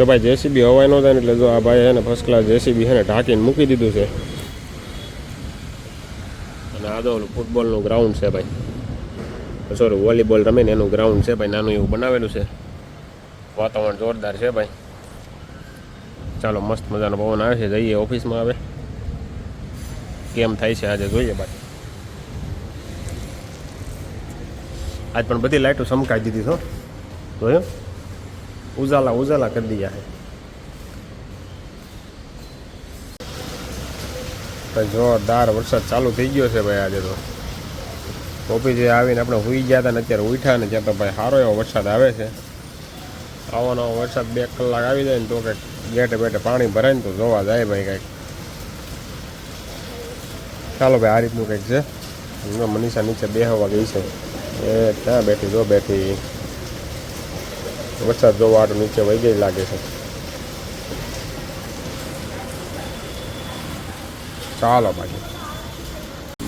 તો ભાઈ જેસીબી હવાઈ ન થાય ને એટલે જો આ ભાઈ છે ને ફર્સ્ટ ક્લાસ જેસીબી છે ને ઢાંકીને મૂકી દીધું છે. અને આ તો ઓલું ફૂટબોલનું ગ્રાઉન્ડ છે ભાઈ, સોરી વોલીબોલ રમે ને એનું ગ્રાઉન્ડ છે ભાઈ, નાનું એવું બનાવેલું છે. વાતાવરણ જોરદાર છે ભાઈ. ચાલો મસ્ત મજાનો પવન આવે છે, જઈએ ઓફિસમાં. આવે કેમ થાય છે આજે જોઈએ ભાઈ. આજ પણ બધી લાઇટો ચમકાઈ દીધી છો, જોયો? ઉજાલા ઉજાલા કરી દીધા છે. જોરદાર વરસાદ ચાલુ થઈ ગયો છે ભાઈ. આજે તો ઓફિસે આવીને આપણે સુઈ ગયા હતા ને અત્યારે ઉઠ્યા ને ત્યાં તો ભાઈ સારો એવો વરસાદ આવે છે. આવો નવો વરસાદ 2 કલાક આવી જાય ને તો કંઈક ગેટે બેટે પાણી ભરાય ને તો જોવા જાય ભાઈ કંઈક. ચાલો ભાઈ, આ રીતનું કંઈક છે. મનીષા નીચે બેહવા ગઈ છે, એ ક્યાં બેઠી? જો બેઠી, વરસાદ જોવા આટલું નીચે વહી ગઈ લાગે છે. ચાલો બાકી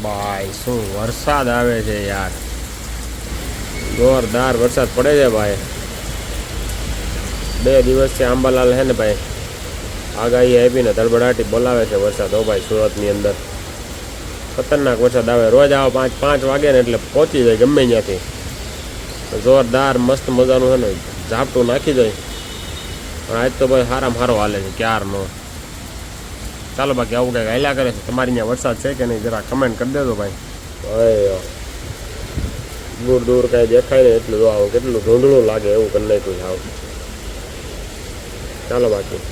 ભાઈ, શું વરસાદ આવે છે યાર, જોરદાર વરસાદ પડે છે ભાઈ. 2 દિવસથી આંબાલાલ હે ને ભાઈ આગાહી આપીને ધડબડાટી બોલાવે છે વરસાદ. હો ભાઈ, સુરતની અંદર ખતરનાક વરસાદ આવે. રોજ આવો 5 વાગે ને એટલે પહોંચી જાય ગમે ત્યાંથી. જોરદાર મસ્ત મજાનું છે ને ઝાપટું નાખી જાય. પણ આજ તો ભાઈ સારામાં સારો હાલે છે ક્યારનો. ચાલો બાકી આવું કંઈક હાલ્યા કરે છે. તમારી ત્યાં વરસાદ છે કે નહીં જરા કમેન્ટ કરી દેજો ભાઈ. હવે દૂર દૂર કાંઈ દેખાય ને એટલું જો આવું કેટલું ધૂંધળું લાગે એવું કરી નાખ્યું છે આવું. ચાલો બાકી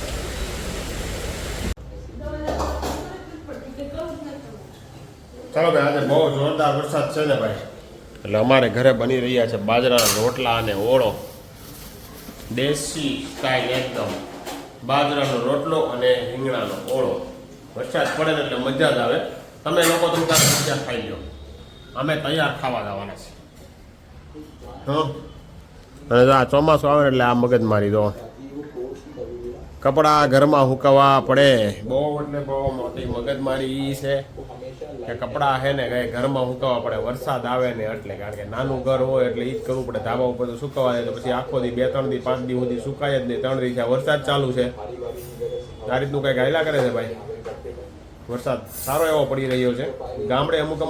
ચાલો ભાઈ, આજે બહુ જોરદાર વરસાદ છે ને ભાઈ, એટલે અમારે ઘરે બની રહ્યા છે બાજરાના રોટલા અને ઓળો. દેશી સ્ટાઇલ એકદમ, બાજરાનો રોટલો અને રીંગણાનો ઓળો. વરસાદ પડે ને એટલે મજા જ આવે. તમે લોકો તમે તારે મજા ખાઈ લો, અમે તૈયાર ખાવા જવાના છે. અને આ ચોમાસું આવે ને એટલે આ મગજમારી દો, કપડાં ઘરમાં સુકવવા પડે. બહુ એટલે બહુ મોટી મગજમારી છે કે કપડાં છે ને કંઈ ઘરમાં સુકવવા પડે વરસાદ આવે ને એટલે. કારણ કે નાનું ઘર હોય એટલે એ જ કરવું પડે. ધાબા ઉપર તો સુકવવા જાય તો પછી આખો દી 2-3 દી 5 દી સુધી સુકાય જ નહીં. 3 દી વરસાદ ચાલુ છે. આ રીતનું કંઈક હાલ્યા કરે છે ભાઈ. વરસાદ સારો એવો પડી રહ્યો છે. ગામડે અમુક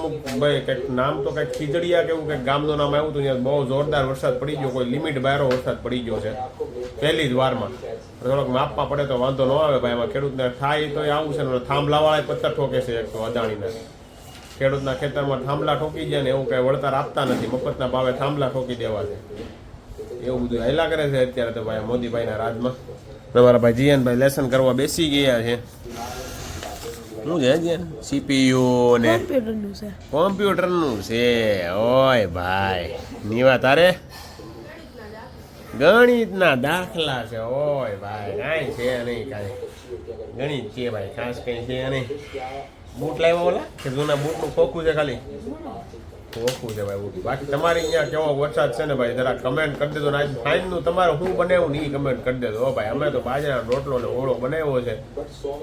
ભાઈ કંઈક નામ તો કંઈક ખીજડીયા કેવું કંઈક ગામનું નામ આવ્યું હતું, ત્યાં બહુ જોરદાર વરસાદ પડી ગયો. કોઈ લિમિટ બહારો વરસાદ પડી ગયો છે પહેલી જ વારમાં. થોડોક માપમાં પડે તો વાંધો ન આવે ભાઈ. એમાં ખેડૂતને થાય તો આવું છે ને, થાંભલાવાળા પથ્થર ઠોકે છે એક તો અદાણીના. ખેડૂતના ખેતરમાં થાંભલા ઠોકી જાય ને એવું કંઈ વળતર આપતા નથી. મફતના ભાવે થાંભલા ઠોકી દેવા છે. એવું બધું હાલ્યા કરે છે અત્યારે તો ભાઈ મોદીભાઈના રાજમાં. તમારા ભાઈ જીએનભાઈ લેસન કરવા બેસી ગયા છે. શું છે જીએન? સીપીયુ ને કોમ્પ્યુટરનું છે. ઓય ભાઈ નીવા તારે ગણિતના દાખલા છે. ઓય ભાઈ કાંઈ છે નહીં, કાંઈ ગણિત છે ભાઈ ખાસ કંઈ છે નહીં. બૂટ લાવ્યા ઓલા કે જૂના બૂટનું ખોખું છે? ખાલી ખોખું છે ભાઈ બૂટ. બાકી તમારે અહીંયા કેવો વરસાદ છે ને ભાઈ જરા કમેન્ટ કરી દેજો. આજ ફાઇનનું તમારે શું બનાવ્યું ને એ કમેન્ટ કરી દેજો. હો ભાઈ, અમે તો બાજરાનો રોટલો ને ઓળો બનાવ્યો છે.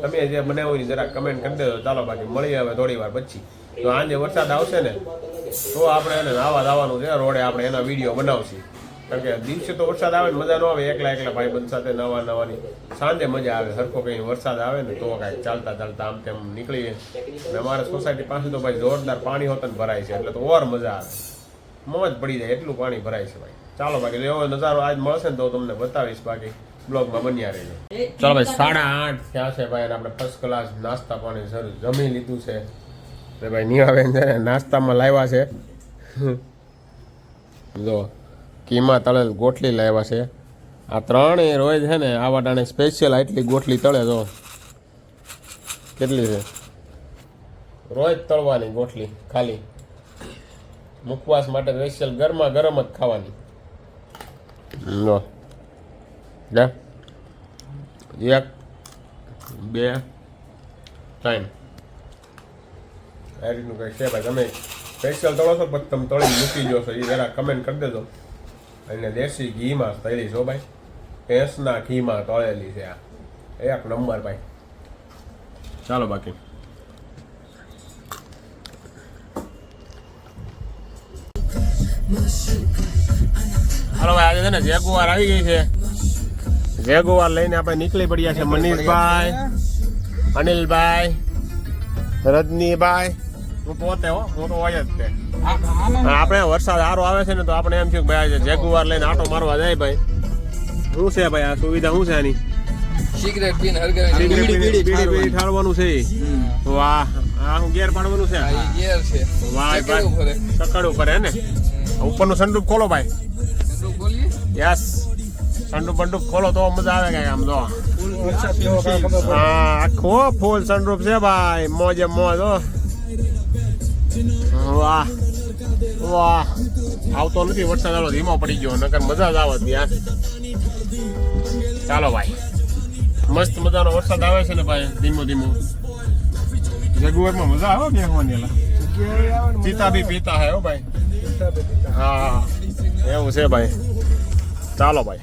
તમે જે બનાવ્યો એ જરા કમેન્ટ કરી દેજો. ચાલો બાકી મળીએ હવે થોડી વાર પછી. તો આજે વરસાદ આવશે ને તો આપણે એને નાવા જવાનું છે રોડે, આપણે એના વિડીયો બનાવશું. કારણ કે દિવસે તો વરસાદ આવે ને મજા ન આવે. એકલા એકલા ભાઈ બંધ સાથે નવાની સાંજે મજા આવે. સરખો કંઈ વરસાદ આવે ને તો કાંઈક ચાલતા ચાલતા આમ તેમ નીકળીએ. અને અમારા સોસાયટી પાસે તો ભાઈ જોરદાર પાણી હોતન ભરાય છે એટલે તો ઓર મજા આવે, મોજ પડી જાય એટલું પાણી ભરાય છે ભાઈ. ચાલો બાકી એવો નજારો આજ મળશે ને તો તમને બતાવીશ. બાકી બ્લોગમાં બન્યા રહેજો. ચાલો ભાઈ 8:30 થયા છે ભાઈ, અને આપણે ફર્સ્ટ ક્લાસ નાસ્તા પાણી શરૂ જમી લીધું છે. ભાઈ નિયાબેન છે નાસ્તામાં લાવ્યા છે જો કીમા તળેલ ગોટલી લાવ્યા છે. આ 3 રોજ છે ને આવા ટાણે સ્પેશિયલ આટલી ગોટલી તળે તો કેટલી છે? રોજ તળવાની ગોટલી ખાલી મુખવાસ માટે સ્પેશિયલ ગરમા ગરમ જ ખાવાની. લો 1 2 3 આ રીતનું કંઈ છે ભાઈ. તમે સ્પેશિયલ તળો છો પછી તમે તળીને મૂકી દો છો એ જરા કમેન્ટ કરી દેજો. અને દેશી ઘીમાં તળી છો ભાઈ, ભેંસના ઘીમાં તળેલી છે આ, 1 નંબર ભાઈ. ચાલો બાકી હાલો ભાઈ, આજે છે ને જેગુઆર આવી ગઈ છે. જેગુઆર લઈને આપણે નીકળી પડ્યા છે. મનીષભાઈ, અનિલભાઈ, રજનીભાઈ, હું પોતે હું તો હોય જ તે. આપણે વરસાદ સારો આવે છે ને તો આપણે એમ થયું કે ભાઈ જેગુઆર લઈને આટો મારવા જાય ભાઈ. શું છે ભાઈ આ સુવિધા શું છે આની? સિગરેટ પીને હરગાવી બીડી ઠારવાનું છે. વાહ, આ હું ગેર પાડવાનું છે. ગેર છે. વાહ ભાઈ, સકડ ઉપર હે ને. ઉપરનું સંડૂપ ખોલો ભાઈ. યસ, સંડૂપ બંડૂપ ખોલો તો મજા આવે કઈ આમ જો. હા, આખો ફૂલ સંડૂપ છે ભાઈ, મોજે મોજ. વાહ વાહ, આવતો નથી વરસાદ, આલો ધીમો પડી ગયો, નકર મજા જ આવત યાર. ચાલો ભાઈ, મસ્ત મજાનો વરસાદ આવે છે ને ભાઈ, ધીમો ધીમો. જેગુઆરમાં મજા આવે બેસવાની. પીતા બી પીતા હે હો ભાઈ. હા એવું છે ભાઈ. ચાલો ભાઈ.